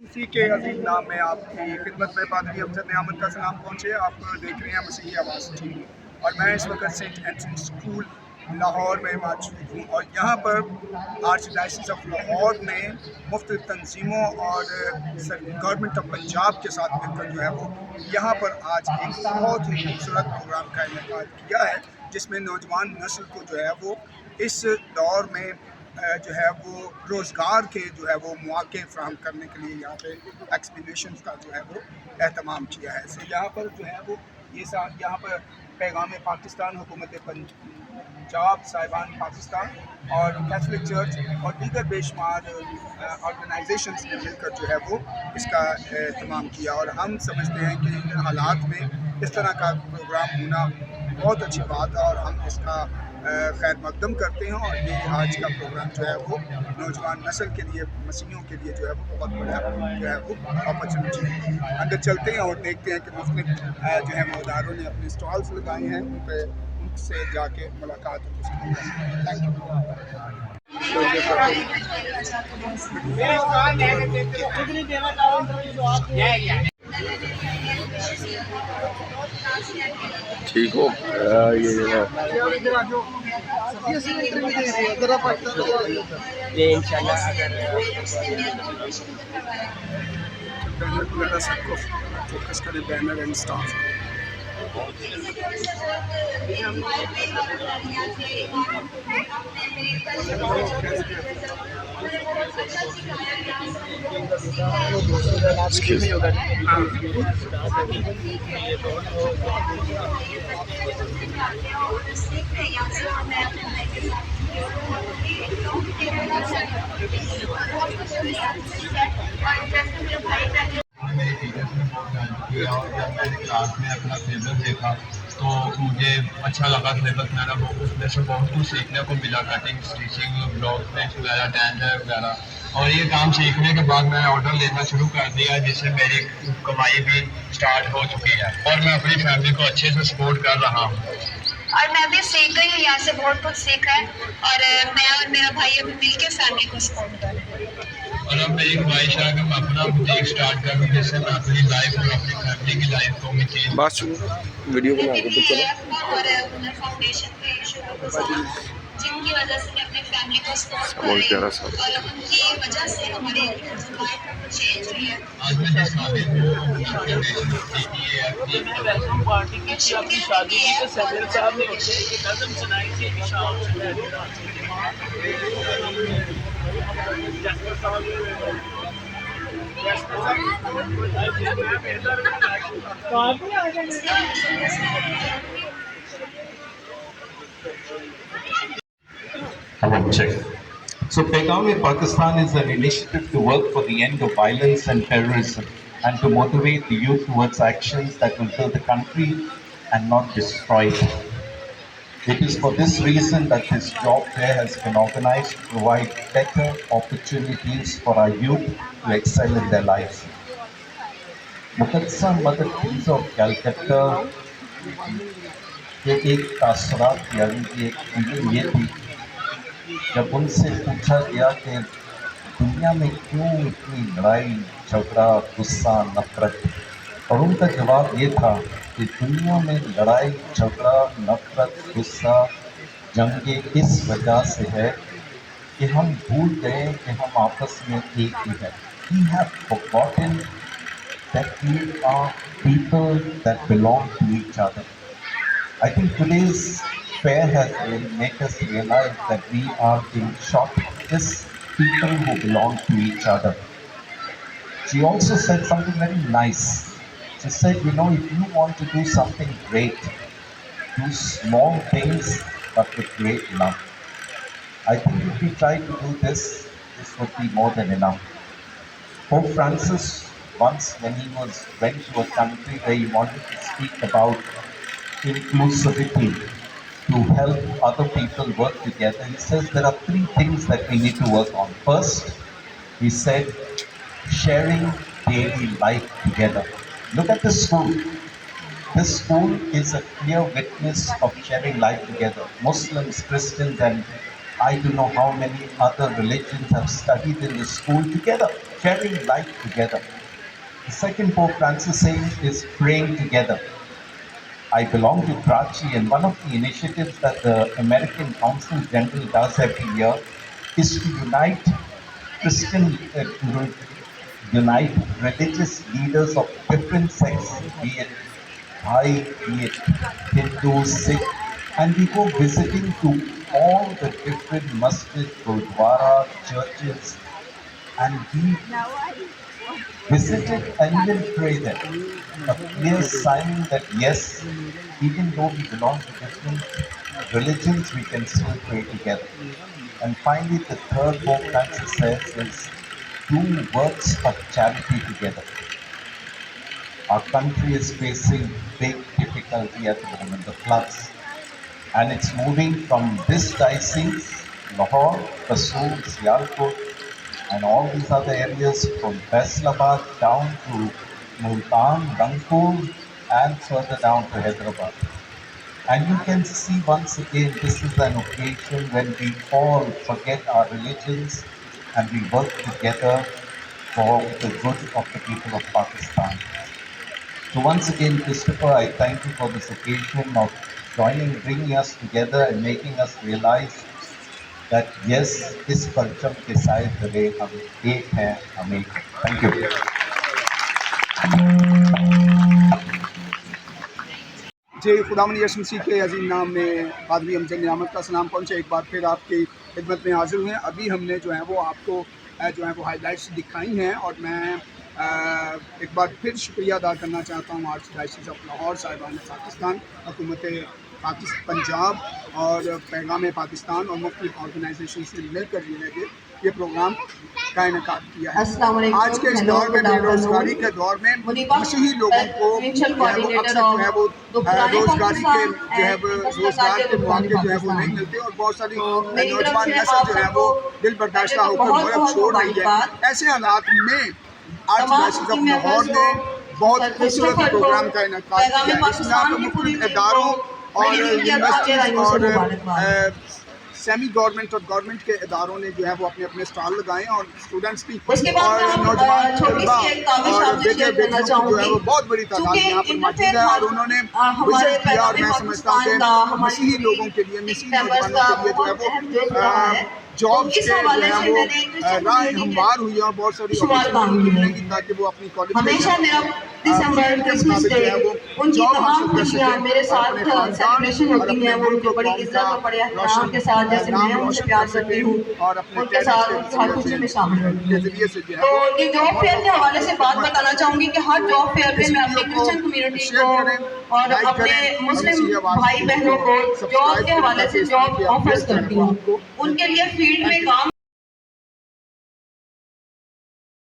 اسی کے عظیم نام میں آپ کی خدمت میں پادری افضل نعمت کا سلام پہنچے. آپ دیکھ رہے ہیں مسیحی آواز ٹی وی اور میں اس وقت سینٹ اینتھنی اسکول لاہور میں موجود ہوں اور یہاں پر آرچ ڈائسس آف لاہور میں مختلف تنظیموں اور گورنمنٹ آف پنجاب کے ساتھ مل کر جو ہے وہ یہاں پر آج ایک بہت ہی خوبصورت پروگرام کا انعقاد کیا ہے جس میں نوجوان نسل کو جو ہے وہ اس دور میں جو ہے وہ روزگار کے جو ہے وہ مواقع فراہم کرنے کے لیے یہاں پہ ایکسپینیشن کا جو ہے وہ اہتمام کیا ہے. یہاں پر جو ہے وہ یہاں پر پیغام پاکستان، حکومت پنجاب، صاحبان پاکستان اور کیتھولک چرچ اور دیگر بے شمار آرگنائزیشنز نے مل کر جو ہے وہ اس کا اہتمام کیا اور ہم سمجھتے ہیں کہ ان حالات میں اس طرح کا پروگرام ہونا بہت اچھی بات ہے اور ہم اس کا خیر مقدم کرتے ہیں. اور یہ آج کا پروگرام جو ہے وہ نوجوان نسل کے لیے، مسیحیوں کے لیے جو ہے وہ بہت بڑا جو ہے وہ اپرچونیٹی ہے. اندر چلتے ہیں اور دیکھتے ہیں کہ مختلف جو ہے مداروں نے اپنے اسٹالز لگائے ہیں، ان سے جا کے ملاقات تھینک یو. ٹھیک ہو یہ انشاءاللہ اگر سب کو فوکس کرے بینر اینڈ اسٹاف. اور جب میں نے کلاس میں اپنا سلیبس دیکھا تو مجھے اچھا لگا سلیبس میرا. اس میں سے بہت کچھ سیکھنے کو ملا، کٹنگ، اسٹیچنگ، بلاک پرنٹس وغیرہ، ٹینڈر وغیرہ. اور یہ کام سیکھنے کے بعد میں نے آرڈر لینا شروع کر دیا جس سے میری کمائی بھی اسٹارٹ ہو چکی ہے اور میں اپنی فیملی کو اچھے سے سپورٹ کر رہا ہوں. اور میں بھی سیکھ گئی ہوں، یہاں سے بہت کچھ سیکھا ہے اور میں اور میرا بھائی ابھی مل کے فیملی کو سپورٹ کر رہے ہیں. اور اب میری خواہش ہے کہ میں اپنا بوٹیک اسٹارٹ کروں جس سے میں اپنی لائف اور اپنی فیملی کی لائف کو بھی چینج بس ویڈیو بنا کے تو چلو. اور فاؤنڈیشن کے شروع کو جن کی وجہ سے میں اپنی فیملی کو سپورٹ کر رہی ہوں اور ان کی وجہ سے ہماری لائف چینج ہوئی ہے. آج میں جس قابل ہوں فاؤنڈیشن سیکھی ہے اپنی ویلکم پارٹی کی تھی اپنی شادی کی تو سیدل صاحب نے اسے ایک نظم سنائی تھی کہ شام سے Check. So Paigam-e-Pakistan is an initiative to work for the end of violence and terrorism and to motivate the youth towards actions that will build the country and not destroy it. It is for this reason that this job fair has been organized to provide better opportunities for our youth to excel in their lives. Muqaddasa Mother Teresa of Calcutta کے ایک تاثرات یعنی کہ ایک film یہ تھی جب ان سے پوچھا گیا کہ دنیا میں کیوں اتنی لڑائی، جھگڑا، غصہ، نفرت، اور ان کا جواب یہ تھا کہ دنیا میں لڑائی، جھگڑا، نفرت، غصہ، جنگیں اس وجہ سے ہے کہ ہم بھول گئے کہ ہم آپس میں ایک ہی ہیں. We have forgotten that we are people that belong to each other. I think today's fair has made us realize that we are in short just people who belong to each other. She also said something very nice. She said, if you want to do something great, do small things but with great love. I think if we try to do this, this would be more than enough. Pope Francis once, when he went to a country where he wanted to speak about inclusivity, to help other people work together, he says there are 3 things that we need to work on. First, he said, sharing daily life together. Look at the school. This school is a clear witness of sharing life together. Muslims, Christians, and I don't know how many other religions have studied in the school together, sharing life together. The second Pope Francis saying is praying together. I belong to Karachi, and one of the initiatives that the American Council General does every year is to unite Christian, to unite religious leaders of different sects, be it Thai, be it Hindu, Sikh, and we go visiting to all the different masjid, gurdwara, churches, and we visited and even prayed there. A clear sign that yes, even though we belong to different religions, we can still pray together. And finally, the third Pope Francis says is do works of charity together. Our country is facing big difficulty at the moment, the floods. And it's moving from this diocese, Lahore, Kasur, Sialkot, and all these other areas from Faisalabad down to Multan, Rangpur, and further down to Hyderabad. And you can see once again, this is an occasion when we all forget our religions and we work together for the good of the people of Pakistan. So once again, Christopher, I thank you for this occasion of bringing us together and making us realize that yes, इस परचम के साए तले हम एक हैं, हम एक हैं. Thank you. जी खुदावंद यीशु मसीह के अजीम नाम में पादरी अमजद नियामत का सलाम पहुँचे। एक बार फिर आपकी खिदमत में हाजिर हुए हैं। अभी हमने जो है वो आपको जो है वो हाईलाइट्स दिखाई हैं, और मैं एक बार फिर शुक्रिया अदा करना चाहता हूँ आर्च डायसिस ऑफ लाहौर साहिबान पाकिस्तान, हुकूमत पंजाब और पैगाम पाकिस्तान और मुख्तलिफ ऑर्गेनाइजेशन से मिलकर जो है ये प्रोग्राम का इनेकाद किया है। आज के इस दौर में, बेरोजगारी के दौर में, मसीही लोगों को अक्सर जो है वो रोजगारी के जो है वो रोजगार के मौके जो है वो नहीं मिलते, और बहुत सारी नौजवान नस्ल जो है वो दिल बर्दाश्ता होकर मुल्क छोड़ रही है। ऐसे हालात में आर्च डायसिस ऑफ लाहौर ने बहुत खूबसूरत प्रोग्राम का इनेकाद किया है। इसमें आप मुख्तलिफ इदारों और यूनिवर्सिटीज और सेमी गवर्नमेंट और गवर्नमेंट के इदारों ने जो है वो अपने अपने स्टॉल लगाए, और स्टूडेंट्स की और नौजवान तलबा और बेटे बेटियों की जो है वो बहुत बड़ी तादाद यहाँ पर मौजूद है, और उन्होंने विजिट किया। और मैं समझता हूँ कि मसीही लोगों के लिए, मसीही नौजवानों के लिए जो है वो जॉब्स के जो है वो राह हमवार हुई है, और बहुत सारी अपॉर्चुनिटी मिलेंगी ताकि वो अपनी क्वालिफिकेशन दिसंबर क्रिसमस डे उनकी तमाम खुशियाँ मेरे साथ सेलिब्रेशन होती हैं, वो उनको बड़ी इज्जत और बड़े एहतराम के साथ, जैसे मैं उनसे प्यार करती हूँ, उनके साथ हर खुशी में शामिल होती हूँ। तो ये जॉब फेयर के हवाले से बात बताना चाहूँगी कि हर जॉब फेयर पे मैं अपनी क्रिश्चियन कम्युनिटी को और अपने मुस्लिम भाई बहनों को जॉब के हवाले से जॉब ऑफर्स करती हूँ। उनके लिए फील्ड में काम